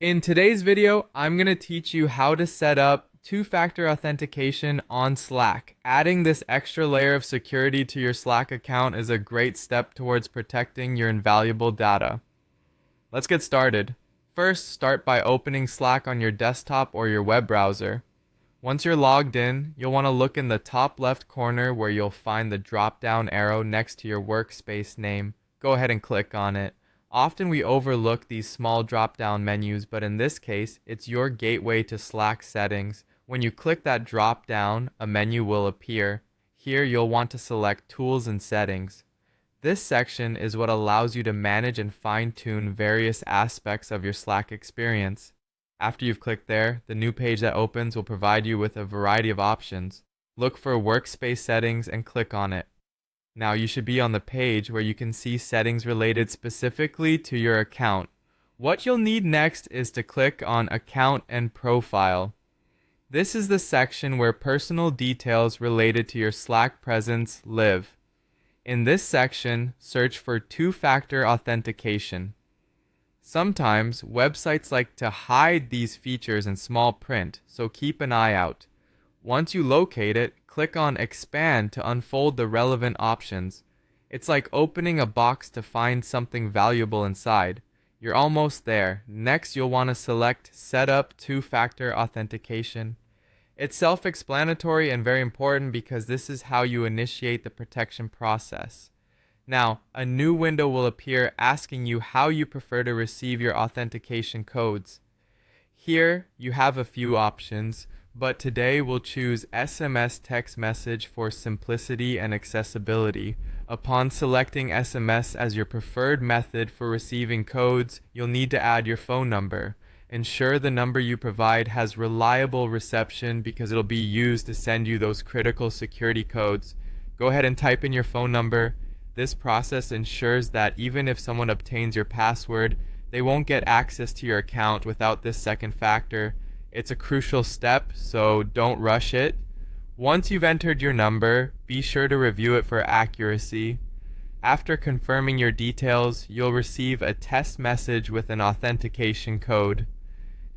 In today's video, I'm going to teach you how to set up two-factor authentication on Slack. Adding this extra layer of security to your Slack account is a great step towards protecting your invaluable data. Let's get started. First, start by opening Slack on your desktop or your web browser. Once you're logged in, you'll want to look in the top left corner where you'll find the drop-down arrow next to your workspace name. Go ahead and click on it. Often we overlook these small drop-down menus, but in this case, it's your gateway to Slack settings. When you click that drop-down, a menu will appear. Here you'll want to select Tools and Settings. This section is what allows you to manage and fine-tune various aspects of your Slack experience. After you've clicked there, the new page that opens will provide you with a variety of options. Look for Workspace Settings and click on it. Now you should be on the page where you can see settings related specifically to your account. What you'll need next is to click on Account and Profile. This is the section where personal details related to your Slack presence live. In this section, search for two-factor authentication. Sometimes websites like to hide these features in small print, so keep an eye out. Once you locate it, click on Expand to unfold the relevant options. It's like opening a box to find something valuable inside. You're almost there. Next, you'll want to select Set up two-factor authentication. It's self-explanatory and very important because this is how you initiate the protection process. Now, a new window will appear asking you how you prefer to receive your authentication codes. Here, you have a few options, but today we'll choose SMS text message for simplicity and accessibility. Upon selecting SMS as your preferred method for receiving codes, you'll need to add your phone number. Ensure the number you provide has reliable reception because it'll be used to send you those critical security codes. Go ahead and type in your phone number. This process ensures that even if someone obtains your password, they won't get access to your account without this second factor. It's a crucial step, so don't rush it. Once you've entered your number, be sure to review it for accuracy. After confirming your details, you'll receive a test message with an authentication code.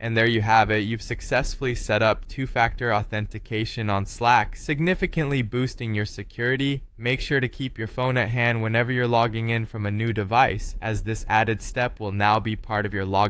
And there you have it. You've successfully set up two-factor authentication on Slack, significantly boosting your security. Make sure to keep your phone at hand whenever you're logging in from a new device, as this added step will now be part of your login.